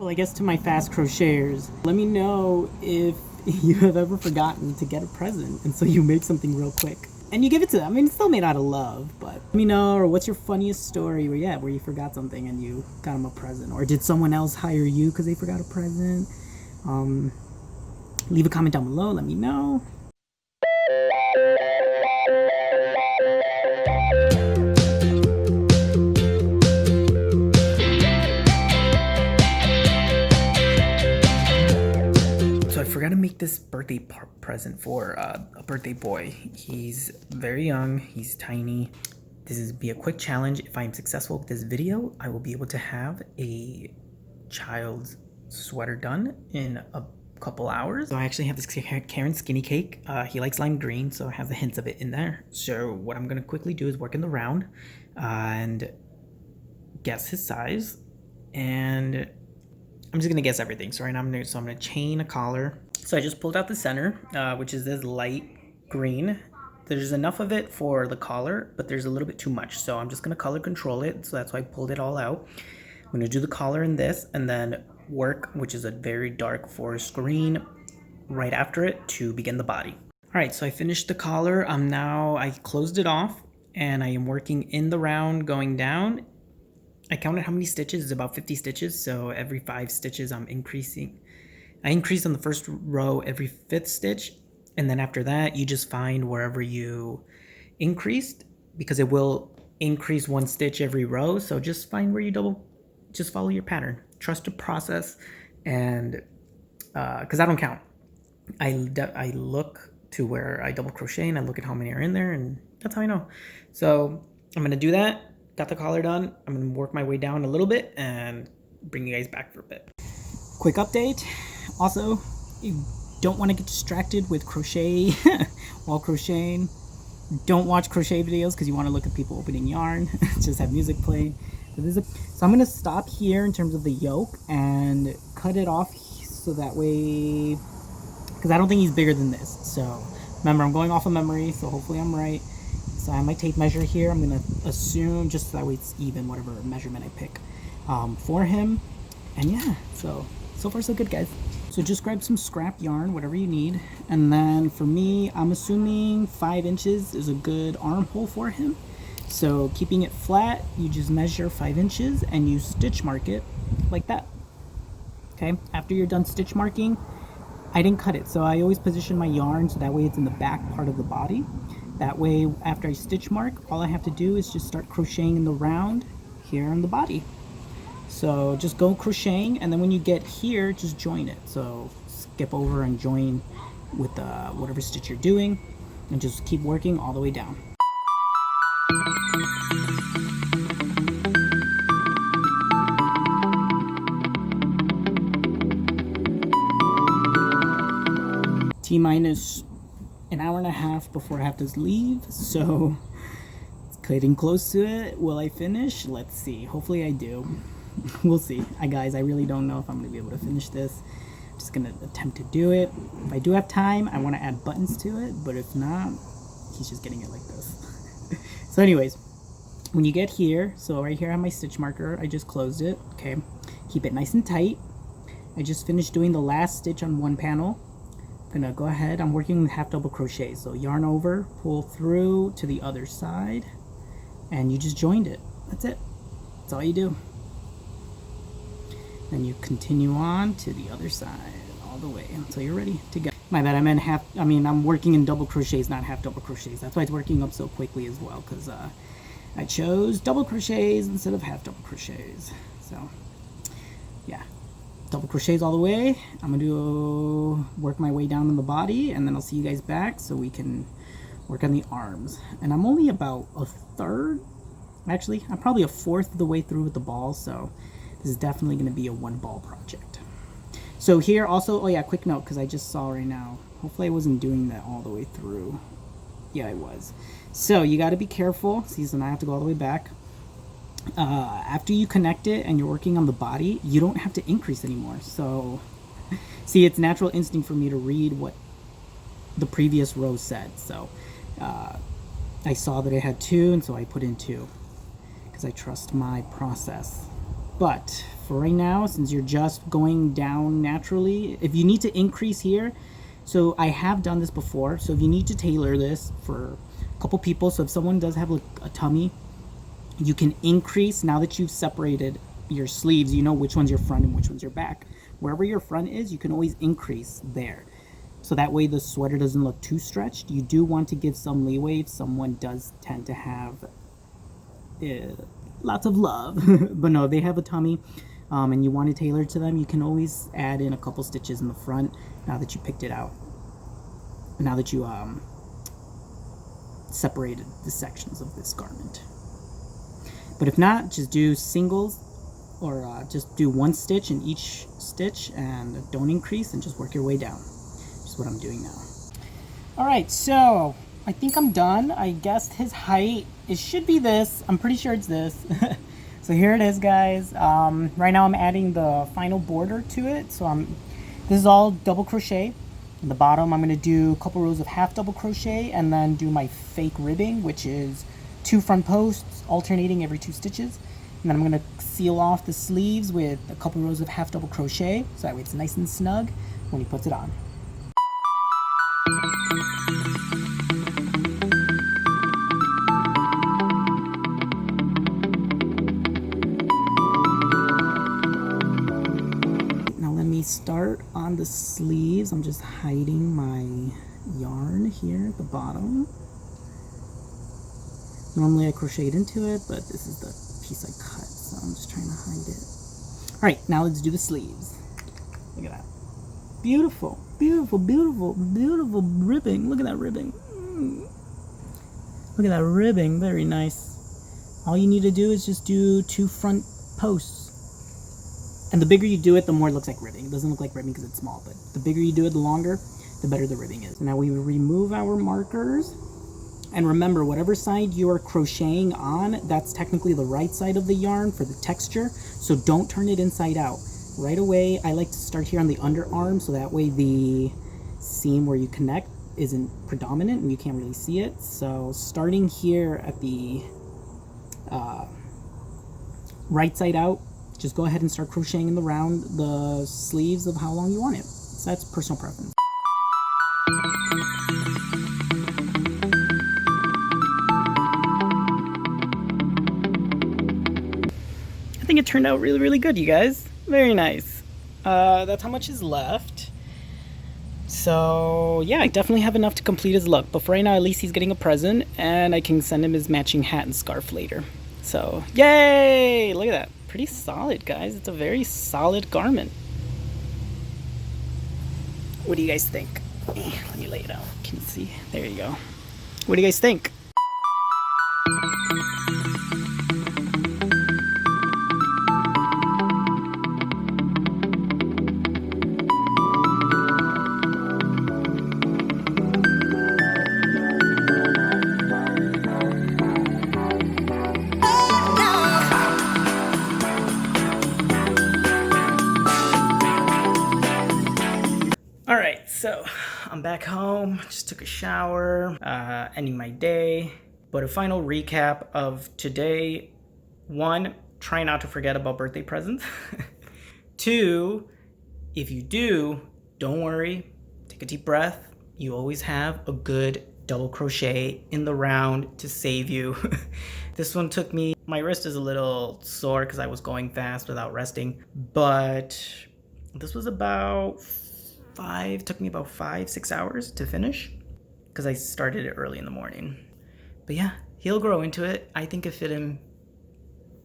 I guess to my fast crocheters, let me know if you have ever forgotten to get a present and so you make something real quick and you give it to them. I mean, it's still made out of love, but let me know. Or what's your funniest story where you forgot something and you got them a present, or did someone else hire you because they forgot a present? Leave a comment down below, let me know. So I forgot to make this birthday present for a birthday boy. He's very young, he's tiny. This is be a quick challenge. If I am successful with this video, I will be able to have a child's sweater done in a couple hours. So I actually have this CARON Skinny Cake. He likes lime green, so it has the hints of it in there. So what I'm gonna quickly do is work in the round and guess his size, and I'm just gonna guess everything. So right now I'm gonna chain a collar. So I just pulled out the center, which is this light green. There's enough of it for the collar, but there's a little bit too much. So I'm just gonna color control it. So that's why I pulled it all out. I'm gonna do the collar in this, and then work, which is a very dark forest green, right after it to begin the body. All right, so I finished the collar. I closed it off, and I am working in the round going down. I counted how many stitches. It's about 50 stitches, so every 5 stitches I'm increasing. I increase on the first row every 5th stitch, and then after that you just find wherever you increased, because it will increase 1 stitch every row. So just find where you just follow your pattern. Trust the process, and because I don't count. I look to where I double crochet and I look at how many are in there, and that's how I know. So I'm gonna do that. Got the collar done. I'm gonna work my way down a little bit and bring you guys back for a bit. Quick update. Also, you don't want to get distracted with crochet while crocheting. Don't watch crochet videos because you want to look at people opening yarn. Just have music playing. So I'm gonna stop here in terms of the yoke and cut it off so that way, because I don't think he's bigger than this. So remember, I'm going off of memory, so hopefully I'm right. So I have my tape measure here. I'm gonna assume just so that way it's even, whatever measurement I pick for him. And yeah, so far so good, guys. So just grab some scrap yarn, whatever you need. And then for me, I'm assuming 5 inches is a good armhole for him. So keeping it flat, you just measure 5 inches and you stitch mark it like that. Okay, after you're done stitch marking, I didn't cut it, so I always position my yarn so that way it's in the back part of the body. That way, after I stitch mark, all I have to do is just start crocheting in the round here in the body. So just go crocheting, and then when you get here, just join it. So skip over and join with whatever stitch you're doing, and just keep working all the way down. T-minus an hour and a half before I have to leave, so it's getting close to it. Will I finish? Let's see. Hopefully I do. We'll see. Guys, I really don't know if I'm going to be able to finish this. I'm just going to attempt to do it. If I do have time, I want to add buttons to it, but if not, he's just getting it like this. So anyways, when you get here, so right here I have my stitch marker. I just closed it. Okay, keep it nice and tight. I just finished doing the last stitch on one panel. I'm gonna go ahead, I'm working half double crochet, so yarn over, pull through to the other side, and you just joined it. That's it. That's all you do. Then you continue on to the other side all the way until you're ready to go. My bad, I'm working in double crochets, not half double crochets. That's why it's working up so quickly as well, because I chose double crochets instead of half double crochets. So yeah, double crochets all the way. I'm gonna work my way down in the body, and then I'll see you guys back so we can work on the arms. And I'm only about a third, actually I'm probably a fourth of the way through with the ball, so this is definitely going to be a 1 ball project. So here also, oh yeah, quick note, because I just saw right now, hopefully I wasn't doing that all the way through. Yeah, I was. So you got to be careful. See, so now I have to go all the way back. After you connect it and you're working on the body, you don't have to increase anymore. So see, it's natural instinct for me to read what the previous row said. So I saw that it had 2, and so I put in 2 because I trust my process. But for right now, since you're just going down naturally, if you need to increase here, so I have done this before, so if you need to tailor this for a couple people, so if someone does have like a tummy, you can increase. Now that you've separated your sleeves, you know which one's your front and which one's your back. Wherever your front is, you can always increase there. So that way the sweater doesn't look too stretched. You do want to give some leeway if someone does tend to have lots of love. But no, they have a tummy and you want to tailor to them, you can always add in a couple stitches in the front now that you picked it out. Now that you separated the sections of this garment. But if not, just do singles or just do one stitch in each stitch and don't increase and just work your way down. Which is what I'm doing now. Alright, so I think I'm done. I guessed his height. It should be this. I'm pretty sure it's this. So here it is, guys. Right now I'm adding the final border to it. So this is all double crochet. In the bottom I'm going to do a couple rows of half double crochet and then do my fake ribbing, which is 2 front posts alternating every 2 stitches. And then I'm going to seal off the sleeves with a couple rows of half double crochet so that way it's nice and snug when he puts it on. Now let me start on the sleeves. I'm just hiding my yarn here at the bottom. Normally I crocheted into it, but this is the piece I cut, so I'm just trying to hide it. Alright, now let's do the sleeves. Look at that. Beautiful, beautiful, beautiful, beautiful ribbing. Look at that ribbing. Look at that ribbing, very nice. All you need to do is just do 2 front posts. And the bigger you do it, the more it looks like ribbing. It doesn't look like ribbing because it's small, but the bigger you do it, the longer, the better the ribbing is. Now we remove our markers. And remember, whatever side you're crocheting on, that's technically the right side of the yarn for the texture. So don't turn it inside out. Right away, I like to start here on the underarm, so that way the seam where you connect isn't predominant and you can't really see it. So starting here at the right side out, just go ahead and start crocheting in the sleeves of how long you want it. So that's personal preference. I think it turned out really, really good, you guys. Very nice. That's how much is left. So yeah, I definitely have enough to complete his look. But for right now, at least he's getting a present, and I can send him his matching hat and scarf later. So yay! Look at that. Pretty solid, guys. It's a very solid garment. What do you guys think? Let me lay it out. Can you see? There you go. What do you guys think? Alright, so I'm back home, just took a shower, ending my day. But a final recap of today: 1, try not to forget about birthday presents. 2, if you do, don't worry, take a deep breath. You always have a good double crochet in the round to save you. This one took me, my wrist is a little sore because I was going fast without resting, but this was took me about 5-6 hours to finish because I started it early in the morning. But yeah, he'll grow into it. I think it fit him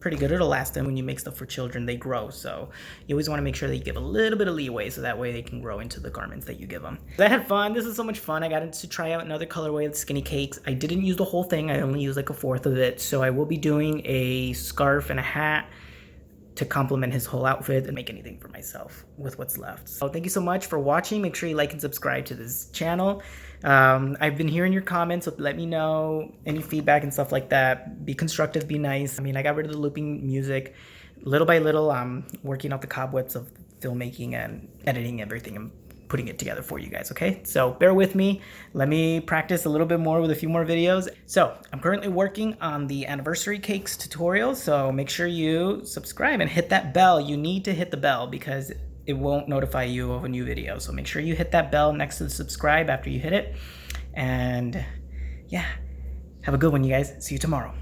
pretty good. It'll last him. When you make stuff for children, they grow, so you always want to make sure that you give a little bit of leeway so that way they can grow into the garments that you give them. I had fun. This is so much fun. I got to try out another colorway of Skinny Cakes. I didn't use the whole thing. I only used like 1/4 of it, so I will be doing a scarf and a hat to complement his whole outfit and make anything for myself with what's left. So thank you so much for watching. Make sure you like and subscribe to this channel. I've been hearing your comments, so let me know any feedback and stuff like that. Be constructive, be nice. I mean, I got rid of the looping music. Little by little, I'm working out the cobwebs of filmmaking and editing everything and putting it together for you guys, okay? So bear with me. Let me practice a little bit more with a few more videos. So I'm currently working on the anniversary cakes tutorial, so make sure you subscribe and hit that bell. You need to hit the bell because it won't notify you of a new video. So make sure you hit that bell next to the subscribe after you hit it. And yeah, have a good one, you guys. See you tomorrow.